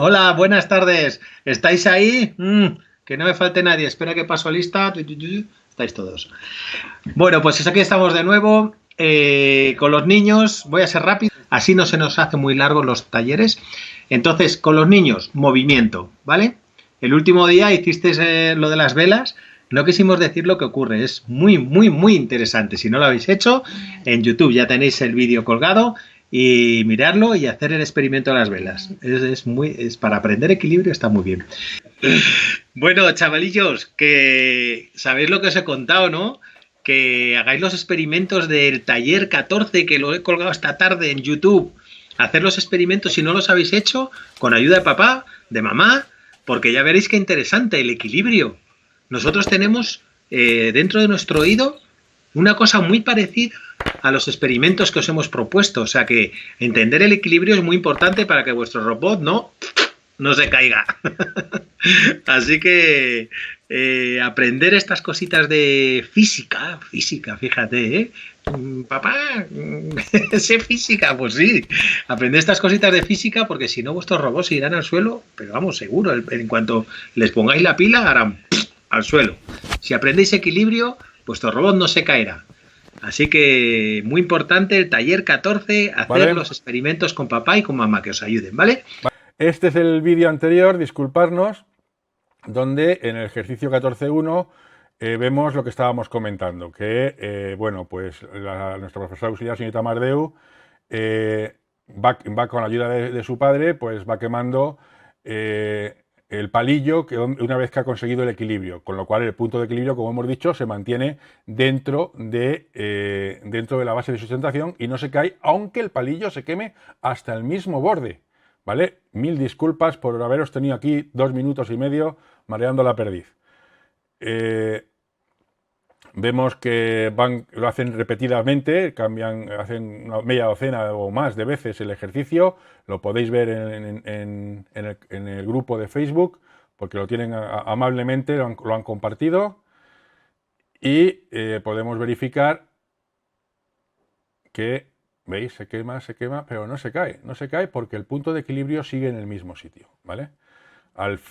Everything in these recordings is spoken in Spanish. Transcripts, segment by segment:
Hola, buenas tardes. ¿Estáis ahí? Que no me falte nadie. Espera que paso lista. Estáis todos. Bueno, pues aquí estamos de nuevo con los niños. Voy a ser rápido, así no se nos hace muy largos los talleres. Entonces, con los niños, movimiento, ¿vale? El último día hiciste lo de las velas. No quisimos decir lo que ocurre. Es muy, muy, muy interesante. Si no lo habéis hecho, en YouTube ya tenéis el vídeo colgado y mirarlo y hacer el experimento de las velas. Es para aprender equilibrio, está muy bien. Bueno, chavalillos, que sabéis lo que os he contado, ¿no? Que hagáis los experimentos del taller 14, que lo he colgado esta tarde en YouTube. Hacer los experimentos, si no los habéis hecho, con ayuda de papá, de mamá, porque ya veréis qué interesante el equilibrio. Nosotros tenemos dentro de nuestro oído una cosa muy parecida a los experimentos que os hemos propuesto. O sea que entender el equilibrio es muy importante para que vuestro robot no se caiga. Así que aprender estas cositas de física, fíjate, ¿eh? Papá, sé física, pues sí, aprender estas cositas de física porque si no vuestros robots se irán al suelo, pero vamos, seguro, en cuanto les pongáis la pila harán al suelo. Si aprendéis equilibrio, vuestro robot no se caerá. Así que muy importante el taller 14, hacer ¿Vale? los experimentos con papá y con mamá que os ayuden, ¿vale? Este es el vídeo anterior, disculparnos, donde en el ejercicio 14.1 vemos lo que estábamos comentando, que, bueno, pues nuestra profesora auxiliar, señorita Mardeu, va con la ayuda de su padre, pues va quemando el palillo que una vez que ha conseguido el equilibrio, con lo cual el punto de equilibrio, como hemos dicho, se mantiene dentro de la base de sustentación y no se cae, aunque el palillo se queme hasta el mismo borde. ¿Vale? Mil disculpas por haberos tenido aquí 2 minutos y medio mareando la perdiz. Vemos que lo hacen repetidamente, hacen una media docena o más de veces el ejercicio. Lo podéis ver en el grupo de Facebook, porque lo tienen amablemente, lo han compartido. Y podemos verificar que, ¿veis? Se quema, pero no se cae. No se cae porque el punto de equilibrio sigue en el mismo sitio, ¿vale?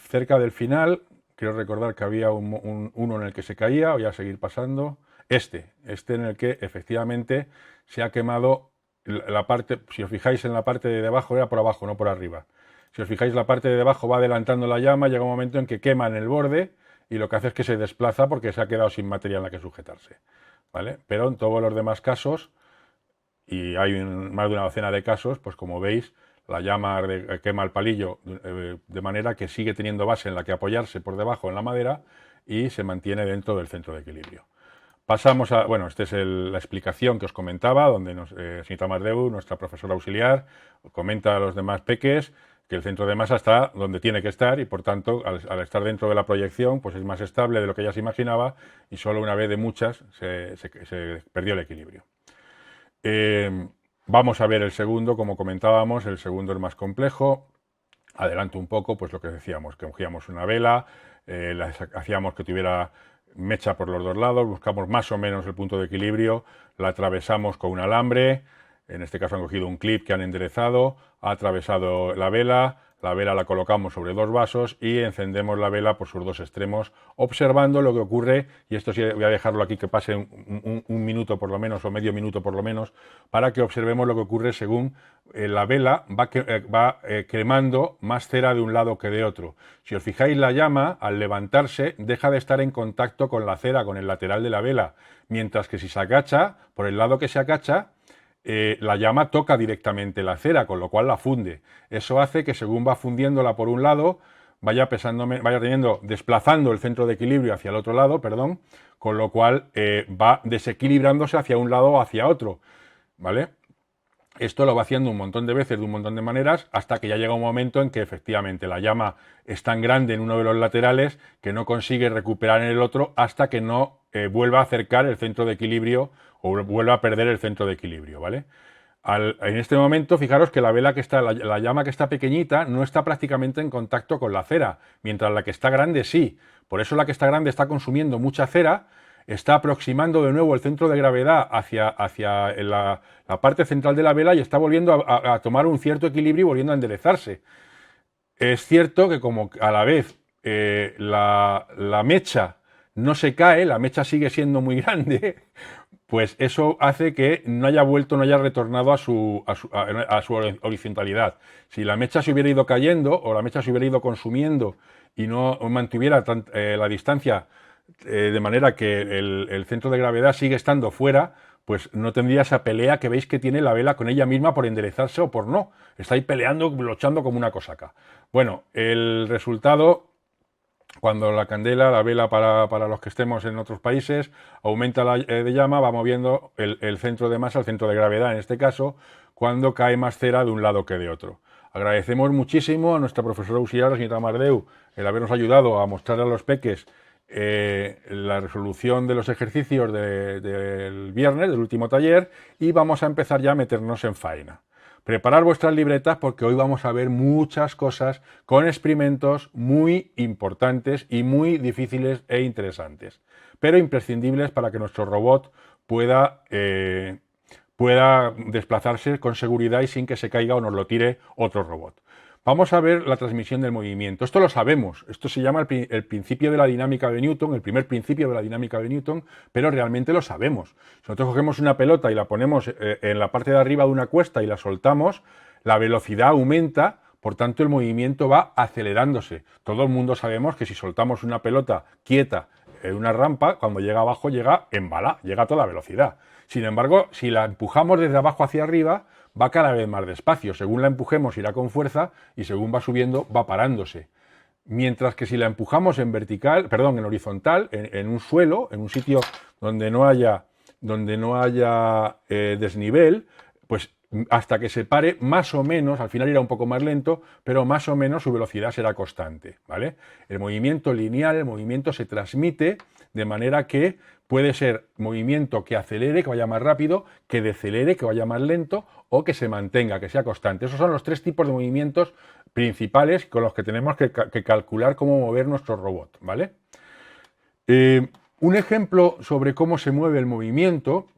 Cerca del final, quiero recordar que había uno en el que se caía, voy a seguir pasando. Este en el que efectivamente se ha quemado la parte, si os fijáis en la parte de debajo, era por abajo, no por arriba. Si os fijáis, la parte de debajo va adelantando la llama, llega un momento en que quema en el borde y lo que hace es que se desplaza porque se ha quedado sin materia en la que sujetarse, ¿vale? Pero en todos los demás casos, y hay más de una docena de casos, pues como veis, la llama quema el palillo de manera que sigue teniendo base en la que apoyarse por debajo en la madera y se mantiene dentro del centro de equilibrio. Pasamos a, bueno, esta es la explicación que os comentaba, donde señorita Mardeu, nuestra profesora auxiliar, comenta a los demás peques que el centro de masa está donde tiene que estar y por tanto al estar dentro de la proyección pues es más estable de lo que ella se imaginaba y solo una vez de muchas se perdió el equilibrio. Vamos a ver el segundo, como comentábamos, el segundo es más complejo. Adelanto un poco, pues lo que decíamos, que cogíamos una vela, hacíamos que tuviera mecha por los dos lados, buscamos más o menos el punto de equilibrio, la atravesamos con un alambre, en este caso han cogido un clip que han enderezado, ha atravesado la vela la colocamos sobre 2 vasos y encendemos la vela por sus 2 extremos, observando lo que ocurre, y esto sí voy a dejarlo aquí que pase un minuto por lo menos, o medio minuto por lo menos, para que observemos lo que ocurre según la vela va quemando más cera de un lado que de otro. Si os fijáis, la llama, al levantarse, deja de estar en contacto con la cera, con el lateral de la vela, mientras que si se agacha, por el lado que se agacha, la llama toca directamente la cera, con lo cual la funde. Eso hace que según va fundiéndola por un lado, vaya desplazando el centro de equilibrio hacia el otro lado, perdón, con lo cual va desequilibrándose hacia un lado o hacia otro, ¿vale? Esto lo va haciendo un montón de veces, de un montón de maneras, hasta que ya llega un momento en que efectivamente la llama es tan grande en uno de los laterales que no consigue recuperar en el otro hasta que no vuelva a acercar el centro de equilibrio o vuelva a perder el centro de equilibrio, ¿vale? En este momento, fijaros que la llama que está pequeñita no está prácticamente en contacto con la cera, mientras la que está grande sí. Por eso la que está grande está consumiendo mucha cera, está aproximando de nuevo el centro de gravedad hacia la parte central de la vela y está volviendo a tomar un cierto equilibrio y volviendo a enderezarse. es cierto que como a la vez la mecha no se cae, la mecha sigue siendo muy grande, pues eso hace que no haya vuelto, no haya retornado a su horizontalidad. Si la mecha se hubiera ido cayendo o la mecha se hubiera ido consumiendo y no mantuviera la distancia de manera que el centro de gravedad sigue estando fuera, pues no tendría esa pelea que veis que tiene la vela con ella misma por enderezarse o por no. Está ahí peleando, luchando como una cosaca. Bueno, el resultado, cuando la candela, la vela para los que estemos en otros países, aumenta la de llama, va moviendo el centro de masa, el centro de gravedad en este caso, cuando cae más cera de un lado que de otro. Agradecemos muchísimo a nuestra profesora auxiliar, la señorita Mardeu, el habernos ayudado a mostrar a los peques la resolución de los ejercicios del viernes, del último taller, y vamos a empezar ya a meternos en faena. Preparad vuestras libretas porque hoy vamos a ver muchas cosas con experimentos muy importantes y muy difíciles e interesantes, pero imprescindibles para que nuestro robot pueda desplazarse con seguridad y sin que se caiga o nos lo tire otro robot. Vamos a ver la transmisión del movimiento. Esto lo sabemos, esto se llama el principio de la dinámica de Newton, el primer principio de la dinámica de Newton, pero realmente lo sabemos. Si nosotros cogemos una pelota y la ponemos en la parte de arriba de una cuesta y la soltamos, la velocidad aumenta, por tanto el movimiento va acelerándose. Todo el mundo sabemos que si soltamos una pelota quieta en una rampa, cuando llega abajo llega en bala, llega a toda velocidad. Sin embargo, si la empujamos desde abajo hacia arriba, va cada vez más despacio. Según la empujemos irá con fuerza y según va subiendo va parándose. Mientras que si la empujamos en horizontal, en un suelo, en un sitio donde no haya desnivel, pues hasta que se pare, más o menos, al final irá un poco más lento, pero más o menos su velocidad será constante, ¿vale? El movimiento lineal, el movimiento se transmite de manera que puede ser movimiento que acelere, que vaya más rápido, que decelere, que vaya más lento, o que se mantenga, que sea constante. Esos son los tres tipos de movimientos principales con los que tenemos que calcular cómo mover nuestro robot, ¿vale? Un ejemplo sobre cómo se mueve el movimiento,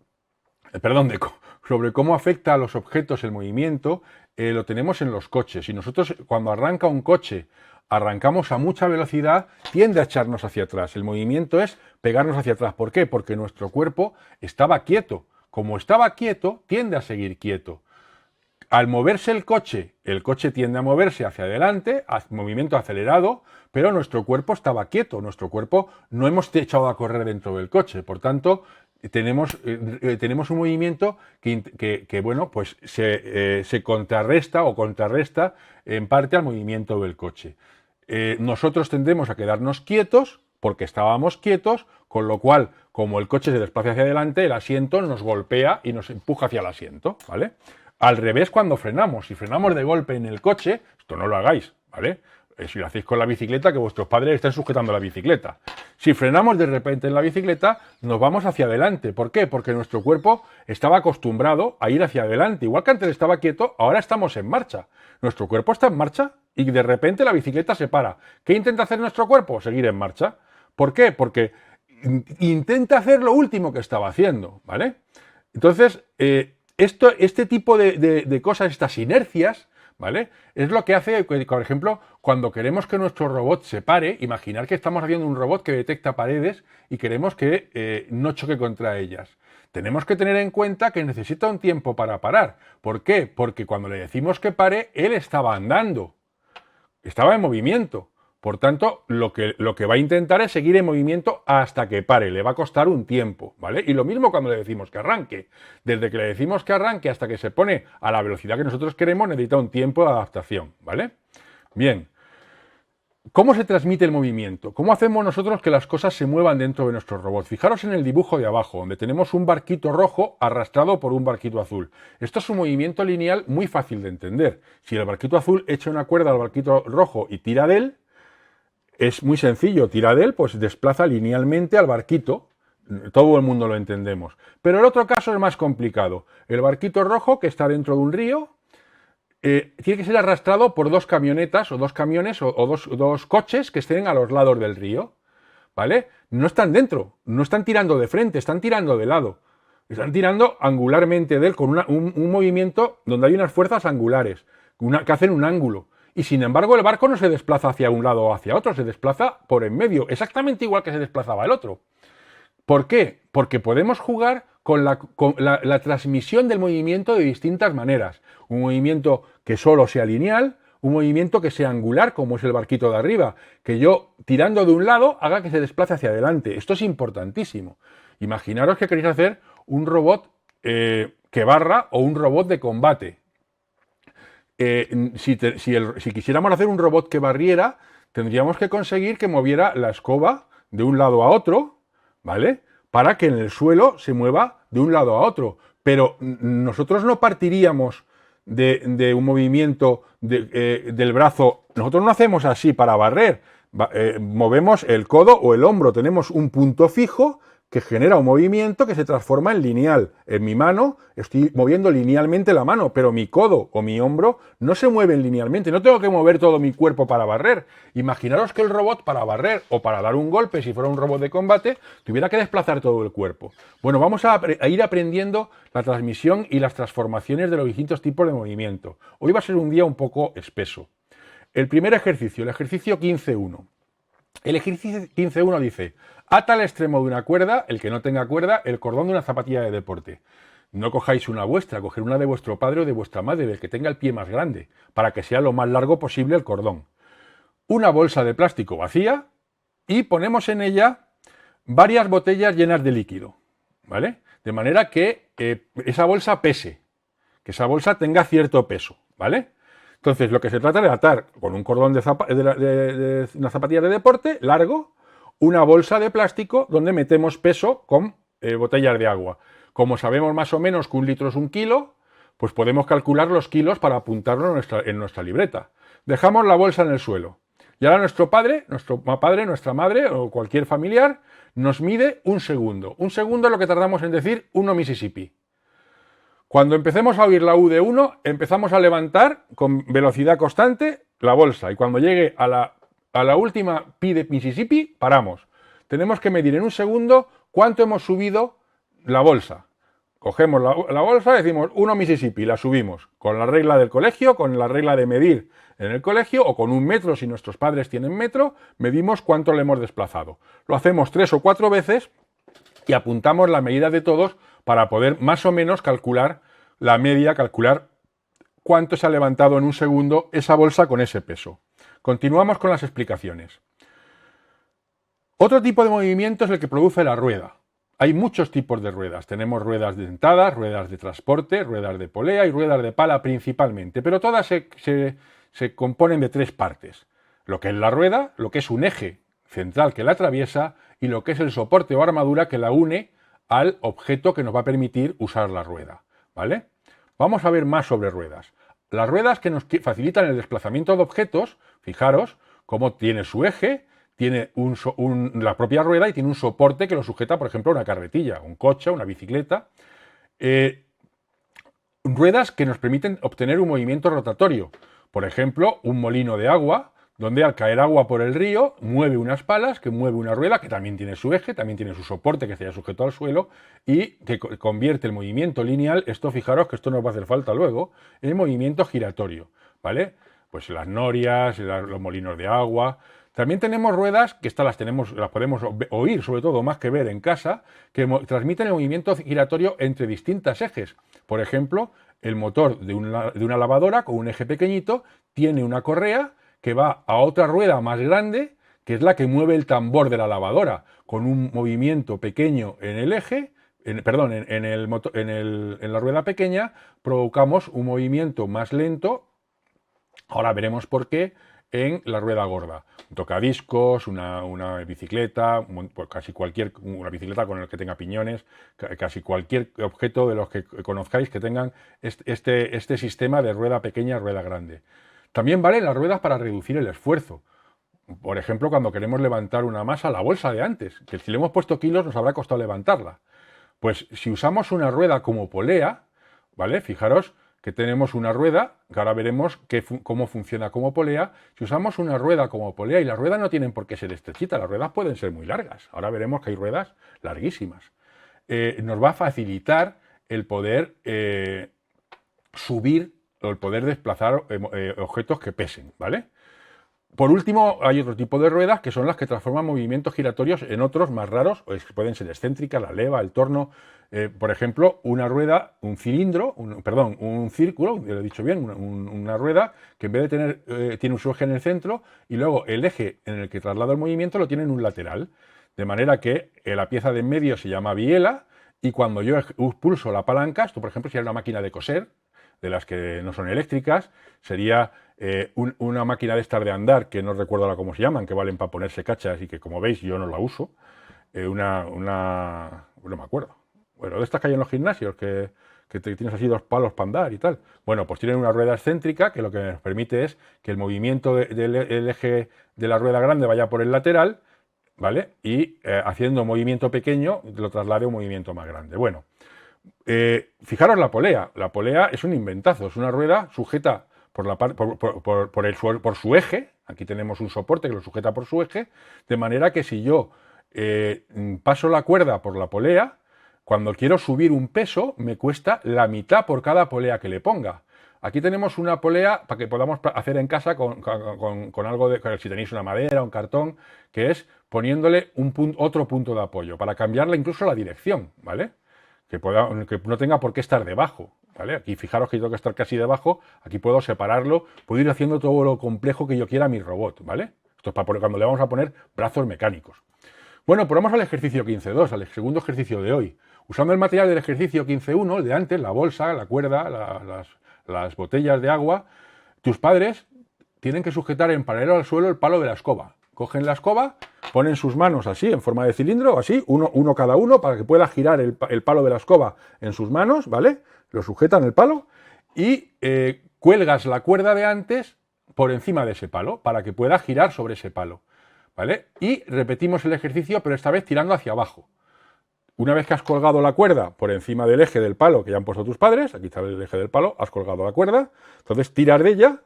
sobre cómo afecta a los objetos el movimiento, lo tenemos en los coches. Y nosotros, cuando arranca un coche, arrancamos a mucha velocidad, tiende a echarnos hacia atrás. El movimiento es pegarnos hacia atrás. ¿Por qué? Porque nuestro cuerpo estaba quieto. Como estaba quieto, tiende a seguir quieto. Al moverse el coche tiende a moverse hacia adelante, movimiento acelerado, pero nuestro cuerpo estaba quieto. Nuestro cuerpo no hemos echado a correr dentro del coche. Por tanto, tenemos un movimiento que bueno, pues se contrarresta en parte al movimiento del coche. Nosotros tendemos a quedarnos quietos porque estábamos quietos, con lo cual, como el coche se desplaza hacia adelante, el asiento nos golpea y nos empuja hacia el asiento, ¿vale? Al revés cuando frenamos. Si frenamos de golpe en el coche, esto no lo hagáis, ¿vale? Si lo hacéis con la bicicleta, que vuestros padres estén sujetando la bicicleta. Si frenamos de repente en la bicicleta, nos vamos hacia adelante. ¿Por qué? Porque nuestro cuerpo estaba acostumbrado a ir hacia adelante. Igual que antes estaba quieto, ahora estamos en marcha. Nuestro cuerpo está en marcha y de repente la bicicleta se para. ¿Qué intenta hacer nuestro cuerpo? Seguir en marcha. ¿Por qué? Porque intenta hacer lo último que estaba haciendo, ¿vale? Entonces, este tipo de cosas, estas inercias, ¿vale? Es lo que hace, por ejemplo, cuando queremos que nuestro robot se pare, imaginar que estamos haciendo un robot que detecta paredes y queremos que no choque contra ellas. Tenemos que tener en cuenta que necesita un tiempo para parar. ¿Por qué? Porque cuando le decimos que pare, él estaba andando, estaba en movimiento. Por tanto, lo que va a intentar es seguir en movimiento hasta que pare. Le va a costar un tiempo, ¿vale? Y lo mismo cuando le decimos que arranque. Desde que le decimos que arranque hasta que se pone a la velocidad que nosotros queremos, necesita un tiempo de adaptación, ¿vale? Bien. ¿Cómo se transmite el movimiento? ¿Cómo hacemos nosotros que las cosas se muevan dentro de nuestro robot? Fijaros en el dibujo de abajo, donde tenemos un barquito rojo arrastrado por un barquito azul. Esto es un movimiento lineal muy fácil de entender. Si el barquito azul echa una cuerda al barquito rojo y tira de él, es muy sencillo, tira de él, pues desplaza linealmente al barquito. Todo el mundo lo entendemos. Pero el otro caso es más complicado. El barquito rojo, que está dentro de un río, tiene que ser arrastrado por dos camionetas o dos camiones o dos coches que estén a los lados del río, ¿vale? No están dentro, no están tirando de frente, están tirando de lado. Están tirando angularmente de él con un movimiento donde hay unas fuerzas angulares que hacen un ángulo. Y sin embargo el barco no se desplaza hacia un lado o hacia otro, se desplaza por en medio, exactamente igual que se desplazaba el otro. ¿Por qué? Porque podemos jugar con la transmisión del movimiento de distintas maneras. Un movimiento que solo sea lineal, un movimiento que sea angular, como es el barquito de arriba, que yo tirando de un lado haga que se desplace hacia adelante. Esto es importantísimo. Imaginaros que queréis hacer un robot que barra o un robot de combate. Si quisiéramos hacer un robot que barriera, tendríamos que conseguir que moviera la escoba de un lado a otro, ¿vale? Para que en el suelo se mueva de un lado a otro. Pero nosotros no partiríamos de un movimiento del brazo. Nosotros no hacemos así para barrer. Movemos el codo o el hombro. Tenemos un punto fijo que genera un movimiento que se transforma en lineal. En mi mano estoy moviendo linealmente la mano, pero mi codo o mi hombro no se mueven linealmente. No tengo que mover todo mi cuerpo para barrer. Imaginaros que el robot para barrer o para dar un golpe, si fuera un robot de combate, tuviera que desplazar todo el cuerpo. Bueno, vamos a ir aprendiendo la transmisión y las transformaciones de los distintos tipos de movimiento. Hoy va a ser un día un poco espeso. El primer ejercicio, el ejercicio 15.1. El ejercicio 15.1 dice: ata al extremo de una cuerda, el que no tenga cuerda, el cordón de una zapatilla de deporte. No cojáis una vuestra, coger una de vuestro padre o de vuestra madre, del que tenga el pie más grande, para que sea lo más largo posible el cordón. Una bolsa de plástico vacía y ponemos en ella varias botellas llenas de líquido, ¿vale? De manera que esa bolsa pese, que esa bolsa tenga cierto peso, ¿vale? Entonces, lo que se trata es de atar con un cordón de una zapatilla de deporte largo, una bolsa de plástico donde metemos peso con botellas de agua. Como sabemos más o menos que 1 litro es 1 kilo, pues podemos calcular los kilos para apuntarlo en nuestra libreta. Dejamos la bolsa en el suelo. Y ahora nuestra madre o cualquier familiar nos mide 1 segundo. 1 segundo es lo que tardamos en decir 1 Mississippi. Cuando empecemos a oír la U de 1, empezamos a levantar con velocidad constante la bolsa. Y cuando llegue a la última pi de Mississippi, paramos. Tenemos que medir en 1 segundo cuánto hemos subido la bolsa. Cogemos la bolsa, decimos 1 Mississippi, la subimos. Con la regla del colegio, con la regla de medir en el colegio, o con 1 metro si nuestros padres tienen metro, medimos cuánto le hemos desplazado. Lo hacemos 3 o 4 veces y apuntamos la medida de todos para poder más o menos calcular la media, calcular cuánto se ha levantado en 1 segundo esa bolsa con ese peso. Continuamos con las explicaciones. Otro tipo de movimiento es el que produce la rueda. Hay muchos tipos de ruedas. Tenemos ruedas dentadas, ruedas de transporte, ruedas de polea y ruedas de pala principalmente, pero todas se componen de 3 partes. Lo que es la rueda, lo que es un eje central que la atraviesa y lo que es el soporte o armadura que la une al objeto que nos va a permitir usar la rueda, ¿vale? Vamos a ver más sobre ruedas. Las ruedas que nos facilitan el desplazamiento de objetos, fijaros cómo tiene su eje, tiene la propia rueda y tiene un soporte que lo sujeta, por ejemplo, una carretilla, un coche, una bicicleta. Ruedas que nos permiten obtener un movimiento rotatorio. Por ejemplo, un molino de agua, donde al caer agua por el río, mueve unas palas, que mueve una rueda, que también tiene su eje, también tiene su soporte, que está sujeto al suelo, y que convierte el movimiento lineal, esto fijaros que esto nos va a hacer falta luego, en movimiento giratorio, ¿vale? Pues las norias, los molinos de agua. También tenemos ruedas, que estas las podemos oír, sobre todo, más que ver en casa, que transmiten el movimiento giratorio entre distintos ejes. Por ejemplo, el motor de una lavadora con un eje pequeñito tiene una correa que va a otra rueda más grande, que es la que mueve el tambor de la lavadora, con un movimiento pequeño en el eje, en la rueda pequeña, provocamos un movimiento más lento, ahora veremos por qué, en la rueda gorda. Un tocadiscos, una bicicleta, una bicicleta con el que tenga piñones, casi cualquier objeto de los que conozcáis que tengan este sistema de rueda pequeña, rueda grande. También valen las ruedas para reducir el esfuerzo. Por ejemplo, cuando queremos levantar una masa, la bolsa de antes, que si le hemos puesto kilos nos habrá costado levantarla. Pues si usamos una rueda como polea, ¿vale? Fijaros que tenemos una rueda, que ahora veremos cómo funciona como polea. Si usamos una rueda como polea, y las ruedas no tienen por qué ser estrechitas, las ruedas pueden ser muy largas. Ahora veremos que hay ruedas larguísimas. Nos va a facilitar el poder subir el poder desplazar objetos que pesen, ¿vale? Por último, hay otro tipo de ruedas que son las que transforman movimientos giratorios en otros más raros, o pueden ser excéntricas, la leva, el torno. Por ejemplo, una rueda, un cilindro, un círculo, lo he dicho bien, una rueda que en vez de tener, tiene su eje en el centro y luego el eje en el que traslada el movimiento lo tiene en un lateral. De manera que la pieza de en medio se llama biela y cuando yo pulso la palanca, esto por ejemplo sería una máquina de coser, de las que no son eléctricas, sería una máquina de estas de andar, que no recuerdo ahora cómo se llaman, que valen para ponerse cachas y que como veis yo no la uso, no me acuerdo. Bueno, de estas que hay en los gimnasios, que tienes así dos palos para andar y tal. Bueno, pues tienen una rueda excéntrica que lo que nos permite es que el movimiento del eje de la rueda grande vaya por el lateral, ¿vale? Y haciendo un movimiento pequeño lo traslade a un movimiento más grande. Bueno, fijaros la polea. La polea es un inventazo, es una rueda sujeta por su eje. Aquí tenemos un soporte que lo sujeta por su eje, de manera que si yo paso la cuerda por la polea, cuando quiero subir un peso me cuesta la mitad por cada polea que le ponga. Aquí tenemos una polea para que podamos hacer en casa con algo de, si tenéis una madera, un cartón, que es poniéndole otro punto de apoyo, para cambiarle incluso la dirección, ¿vale? Que no tenga por qué estar debajo, ¿vale? Aquí fijaros que yo tengo que estar casi debajo, aquí puedo separarlo, puedo ir haciendo todo lo complejo que yo quiera a mi robot, ¿vale? Esto es para cuando le vamos a poner brazos mecánicos. Bueno, pues vamos al ejercicio 15.2, al segundo ejercicio de hoy. Usando el material del ejercicio 15.1, el de antes, la bolsa, la cuerda, las botellas de agua, tus padres tienen que sujetar en paralelo al suelo el palo de la escoba. Cogen la escoba, ponen sus manos así, en forma de cilindro, así, uno cada uno, para que pueda girar el palo de la escoba en sus manos, ¿vale? Lo sujetan el palo y cuelgas la cuerda de antes por encima de ese palo, para que pueda girar sobre ese palo, ¿vale? Y repetimos el ejercicio, pero esta vez tirando hacia abajo. Una vez que has colgado la cuerda por encima del eje del palo que ya han puesto tus padres, aquí está el eje del palo, has colgado la cuerda, entonces tiras de ella,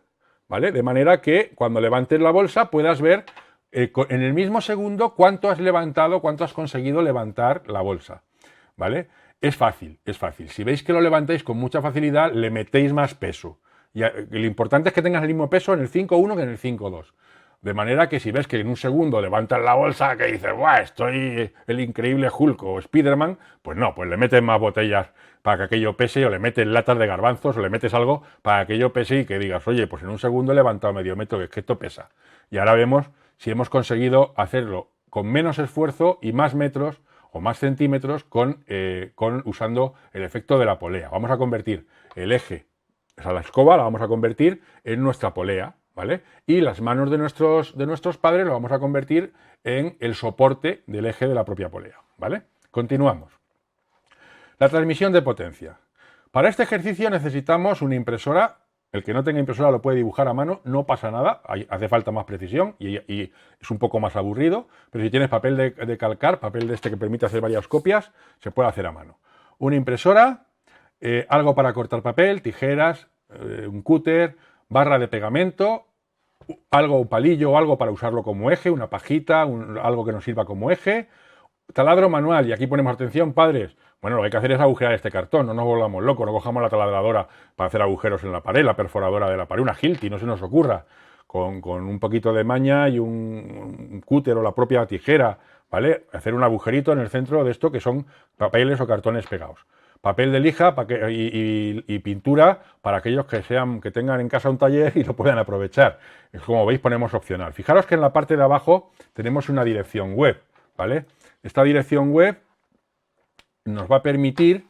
¿vale? De manera que cuando levantes la bolsa puedas ver en el mismo segundo cuánto has levantado, cuánto has conseguido levantar la bolsa, ¿vale? Es fácil, es fácil. Si veis que lo levantáis con mucha facilidad, le metéis más peso. Y lo importante es que tengas el mismo peso en el 5.1 que en el 5.2. De manera que si ves que en un segundo levantas la bolsa, que dices, ¡buah! Estoy el increíble Hulk o Spiderman, pues no, pues le metes más botellas para que aquello pese, o le metes latas de garbanzos, o le metes algo para que aquello pese y que digas, oye, pues en un segundo he levantado medio metro, que es que esto pesa. Y ahora vemos si hemos conseguido hacerlo con menos esfuerzo y más metros o más centímetros usando el efecto de la polea. Vamos a convertir el eje, o sea, la escoba la vamos a convertir en nuestra polea, ¿vale? Y las manos de nuestros padres lo vamos a convertir en el soporte del eje de la propia polea, ¿vale? Continuamos. La transmisión de potencia. Para este ejercicio necesitamos una impresora. El que no tenga impresora lo puede dibujar a mano, no pasa nada, hace falta más precisión y es un poco más aburrido, pero si tienes papel de calcar, papel de este que permite hacer varias copias, se puede hacer a mano. Una impresora, algo para cortar papel, tijeras, un cúter, barra de pegamento, un palillo o algo para usarlo como eje, una pajita, algo que nos sirva como eje, taladro manual, y aquí ponemos atención, padres. Bueno, lo que hay que hacer es agujerar este cartón, no nos volvamos locos, no cojamos la taladradora para hacer agujeros en la pared, la perforadora de la pared, una Hilti, no se nos ocurra, con un poquito de maña y un cúter o la propia tijera, ¿vale? Hacer un agujerito en el centro de esto que son papeles o cartones pegados. Papel de lija y pintura para aquellos que tengan en casa un taller y lo puedan aprovechar. Como veis ponemos opcional. Fijaros que en la parte de abajo tenemos una dirección web, ¿vale? Esta dirección web nos va a permitir,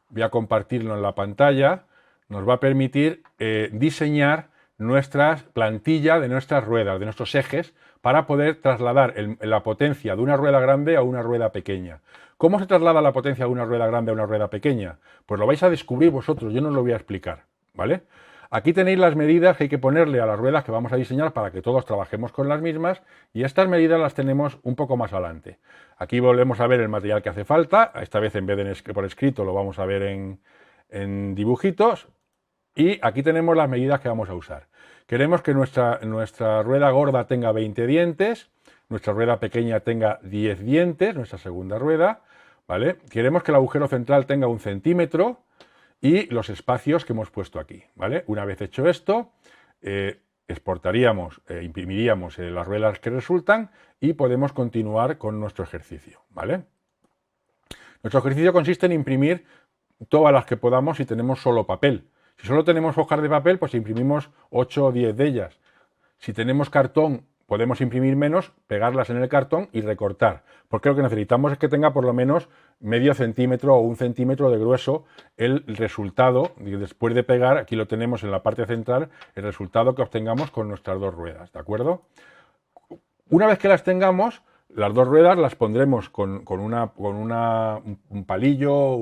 voy a compartirlo en la pantalla, nos va a permitir diseñar nuestra plantilla de nuestras ruedas, de nuestros ejes, para poder trasladar la potencia de una rueda grande a una rueda pequeña. ¿Cómo se traslada la potencia de una rueda grande a una rueda pequeña? Pues lo vais a descubrir vosotros, yo no os lo voy a explicar, ¿vale? Aquí tenéis las medidas que hay que ponerle a las ruedas que vamos a diseñar para que todos trabajemos con las mismas, y estas medidas las tenemos un poco más adelante. Aquí volvemos a ver el material que hace falta, esta vez en vez de por escrito lo vamos a ver en dibujitos, y aquí tenemos las medidas que vamos a usar. Queremos que nuestra rueda gorda tenga 20 dientes, nuestra rueda pequeña tenga 10 dientes, nuestra segunda rueda, ¿vale? Queremos que el agujero central tenga 1 centímetro, y los espacios que hemos puesto aquí, ¿vale? Una vez hecho esto, exportaríamos, imprimiríamos las ruedas que resultan y podemos continuar con nuestro ejercicio, ¿vale? Nuestro ejercicio consiste en imprimir todas las que podamos si tenemos solo papel. Si solo tenemos hojas de papel, pues imprimimos 8 o 10 de ellas. Si tenemos cartón, podemos imprimir menos, pegarlas en el cartón y recortar. Porque lo que necesitamos es que tenga por lo menos medio centímetro o 1 centímetro de grueso el resultado. Y después de pegar, aquí lo tenemos en la parte central, el resultado que obtengamos con nuestras 2 ruedas, ¿de acuerdo? Una vez que las tengamos, las 2 ruedas las pondremos con un palillo,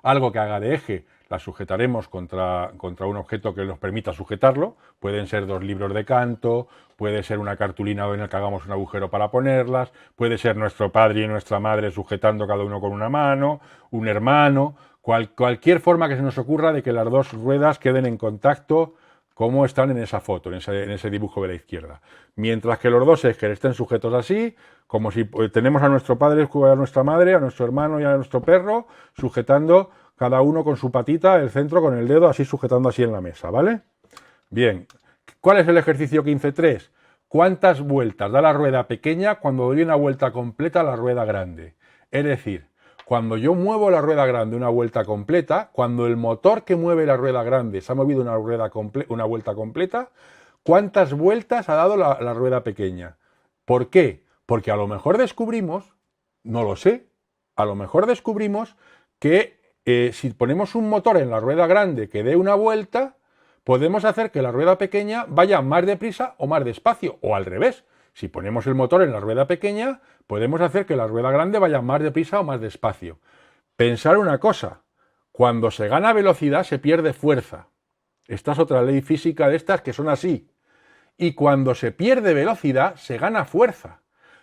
algo que haga de eje, las sujetaremos contra un objeto que nos permita sujetarlo. Pueden ser 2 libros de canto, puede ser una cartulina en la que hagamos un agujero para ponerlas, puede ser nuestro padre y nuestra madre sujetando cada uno con una mano, un hermano, cualquier forma que se nos ocurra de que las 2 ruedas queden en contacto como están en esa foto, en ese dibujo de la izquierda. Mientras que los 2 ejes estén sujetos así, como si tenemos a nuestro padre, a nuestra madre, a nuestro hermano y a nuestro perro, sujetando cada uno con su patita, el centro con el dedo, así sujetando así en la mesa, ¿vale? Bien, ¿cuál es el ejercicio 15.3? ¿Cuántas vueltas da la rueda pequeña cuando doy una vuelta completa a la rueda grande? Es decir, cuando yo muevo la rueda grande una vuelta completa, cuando el motor que mueve la rueda grande se ha movido una vuelta completa, ¿cuántas vueltas ha dado la rueda pequeña? ¿Por qué? Porque a lo mejor descubrimos, no lo sé, a lo mejor descubrimos que si ponemos un motor en la rueda grande que dé una vuelta, podemos hacer que la rueda pequeña vaya más deprisa o más despacio, o al revés. Si ponemos el motor en la rueda pequeña, podemos hacer que la rueda grande vaya más deprisa o más despacio. Pensar una cosa, cuando se gana velocidad se pierde fuerza. Esta es otra ley física de estas que son así. Y cuando se pierde velocidad se gana fuerza.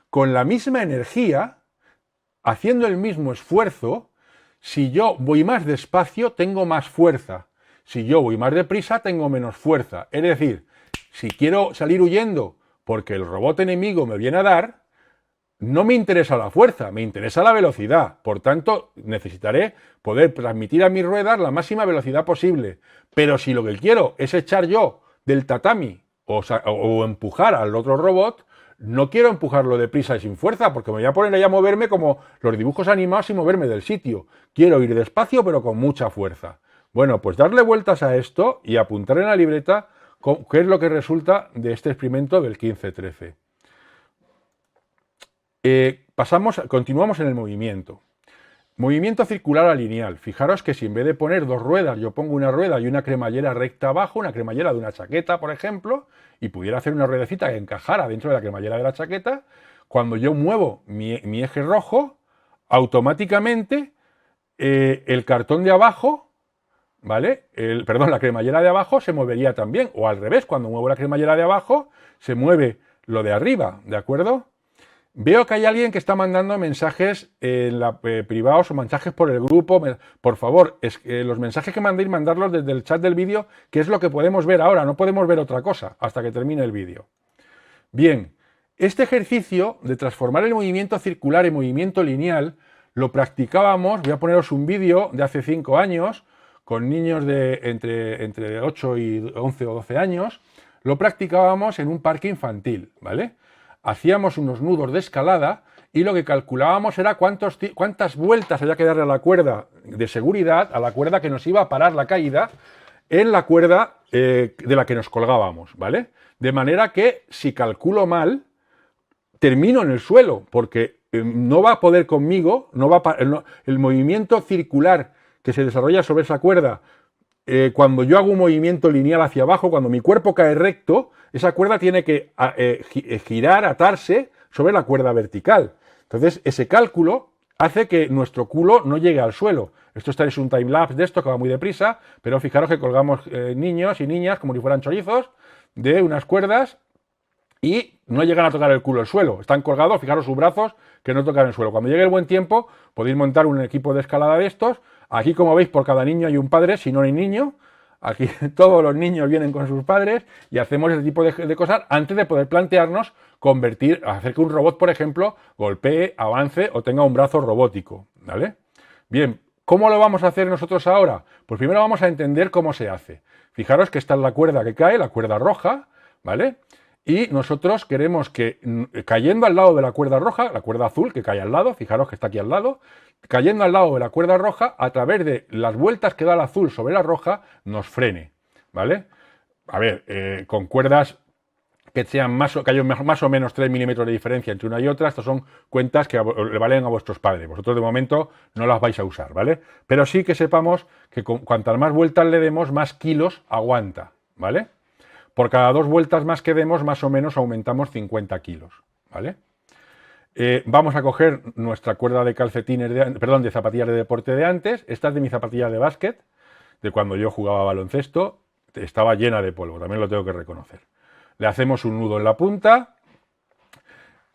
Con la misma energía, haciendo el mismo esfuerzo, si yo voy más despacio, tengo más fuerza. Si yo voy más deprisa, tengo menos fuerza. Es decir, si quiero salir huyendo porque el robot enemigo me viene a dar, no me interesa la fuerza, me interesa la velocidad. Por tanto, necesitaré poder transmitir a mis ruedas la máxima velocidad posible. Pero si lo que quiero es echar yo del tatami o empujar al otro robot, no quiero empujarlo deprisa y sin fuerza, porque me voy a poner ahí a moverme como los dibujos animados y moverme del sitio. Quiero ir despacio, pero con mucha fuerza. Bueno, pues darle vueltas a esto y apuntar en la libreta qué es lo que resulta de este experimento del 15.13. Continuamos en el movimiento. Movimiento circular a lineal. Fijaros que si en vez de poner 2 ruedas yo pongo una rueda y una cremallera recta abajo, una cremallera de una chaqueta, por ejemplo, y pudiera hacer una ruedecita que encajara dentro de la cremallera de la chaqueta, cuando yo muevo mi eje rojo, automáticamente el cartón de abajo, ¿vale? La cremallera de abajo se movería también, o al revés, cuando muevo la cremallera de abajo, se mueve lo de arriba, ¿de acuerdo? Veo que hay alguien que está mandando mensajes privados o mensajes por el grupo. Por favor, los mensajes que mandéis, mandarlos desde el chat del vídeo, que es lo que podemos ver ahora. No podemos ver otra cosa hasta que termine el vídeo. Bien, este ejercicio de transformar el movimiento circular en movimiento lineal lo practicábamos. Voy a poneros un vídeo de hace 5 años con niños de entre 8 y 11 o 12 años. Lo practicábamos en un parque infantil, ¿vale? Hacíamos unos nudos de escalada y lo que calculábamos era cuántas vueltas había que darle a la cuerda de seguridad, a la cuerda que nos iba a parar la caída, en la cuerda de la que nos colgábamos, ¿vale? De manera que si calculo mal, termino en el suelo, porque no va a poder conmigo, el movimiento circular que se desarrolla sobre esa cuerda, cuando yo hago un movimiento lineal hacia abajo, cuando mi cuerpo cae recto, esa cuerda tiene que girar, atarse sobre la cuerda vertical. Entonces, ese cálculo hace que nuestro culo no llegue al suelo. Esto es un timelapse de esto que va muy deprisa, pero fijaros que colgamos niños y niñas como si fueran chorizos de unas cuerdas y no llegan a tocar el culo al suelo. Están colgados, fijaros sus brazos que no tocan el suelo. Cuando llegue el buen tiempo, podéis montar un equipo de escalada de estos. Aquí, como veis, por cada niño hay un padre, si no hay niño. Aquí todos los niños vienen con sus padres y hacemos ese tipo de cosas antes de poder plantearnos hacer que un robot, por ejemplo, golpee, avance o tenga un brazo robótico, ¿vale? Bien, ¿Cómo lo vamos a hacer nosotros ahora? Pues primero vamos a entender cómo se hace. Fijaros que esta es la cuerda que cae, la cuerda roja, ¿vale? Y nosotros queremos que, cayendo al lado de la cuerda roja, la cuerda azul que cae al lado, fijaros que está aquí al lado, cayendo al lado de la cuerda roja, a través de las vueltas que da la azul sobre la roja, nos frene, ¿vale? A ver, con cuerdas que sean que haya más o menos 3 milímetros de diferencia entre una y otra, estas son cuentas que le valen a vuestros padres. Vosotros de momento no las vais a usar, ¿vale? Pero sí que sepamos que cuantas más vueltas le demos, más kilos aguanta, ¿vale? Por cada 2 vueltas más que demos, más o menos aumentamos 50 kilos, ¿vale? Vamos a coger nuestra cuerda de calcetines, de zapatillas de deporte de antes. Esta es de mis zapatillas de básquet, de cuando yo jugaba baloncesto. Estaba llena de polvo, también lo tengo que reconocer. Le hacemos un nudo en la punta,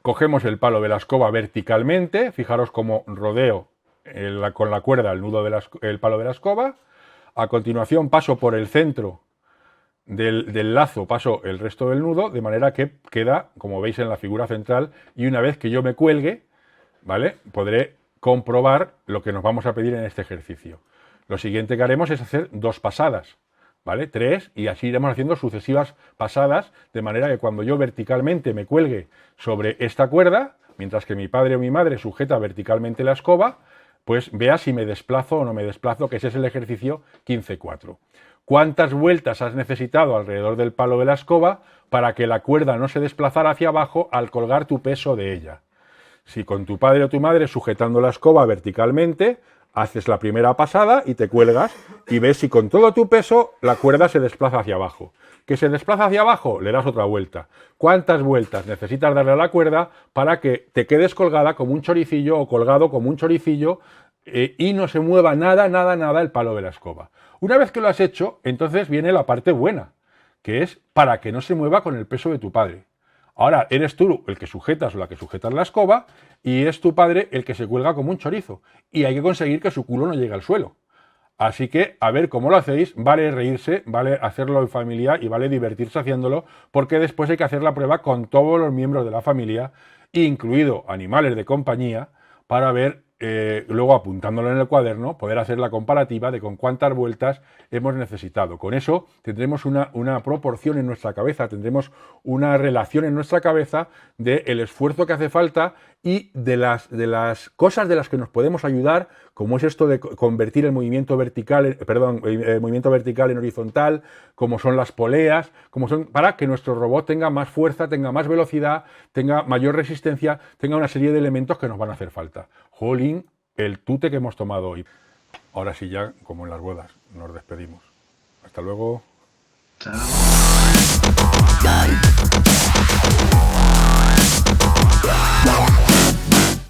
cogemos el palo de la escoba verticalmente, fijaros cómo rodeo con la cuerda el nudo el palo de la escoba. A continuación paso por el centro del lazo, paso el resto del nudo, de manera que queda, como veis en la figura central, y una vez que yo me cuelgue, ¿vale?, podré comprobar lo que nos vamos a pedir en este ejercicio. Lo siguiente que haremos es hacer 2 pasadas, ¿vale? 3, y así iremos haciendo sucesivas pasadas, de manera que cuando yo verticalmente me cuelgue sobre esta cuerda, mientras que mi padre o mi madre sujeta verticalmente la escoba, pues vea si me desplazo o no me desplazo, que ese es el ejercicio 15-4. ¿Cuántas vueltas has necesitado alrededor del palo de la escoba para que la cuerda no se desplazara hacia abajo al colgar tu peso de ella? Si con tu padre o tu madre sujetando la escoba verticalmente, haces la primera pasada y te cuelgas y ves si con todo tu peso la cuerda se desplaza hacia abajo. ¿Que se desplaza hacia abajo? Le das otra vuelta. ¿Cuántas vueltas necesitas darle a la cuerda para que te quedes colgada como un choricillo o colgado como un choricillo y no se mueva nada el palo de la escoba? Una vez que lo has hecho, entonces viene la parte buena, que es para que no se mueva con el peso de tu padre. Ahora eres tú el que sujetas o la que sujetas la escoba y es tu padre el que se cuelga como un chorizo. Y hay que conseguir que su culo no llegue al suelo. Así que, a ver cómo lo hacéis, vale reírse, vale hacerlo en familia y vale divertirse haciéndolo, porque después hay que hacer la prueba con todos los miembros de la familia, incluido animales de compañía, para ver, luego apuntándolo en el cuaderno, poder hacer la comparativa de con cuántas vueltas hemos necesitado. Con eso tendremos una proporción en nuestra cabeza, tendremos una relación en nuestra cabeza del esfuerzo que hace falta y de las cosas de las que nos podemos ayudar, como es esto de convertir el movimiento vertical, el movimiento vertical en horizontal, como son las poleas, para que nuestro robot tenga más fuerza, tenga más velocidad, tenga mayor resistencia, tenga una serie de elementos que nos van a hacer falta. Jolín, el tute que hemos tomado hoy. Ahora sí ya, como en las bodas, nos despedimos. Hasta luego. Chao.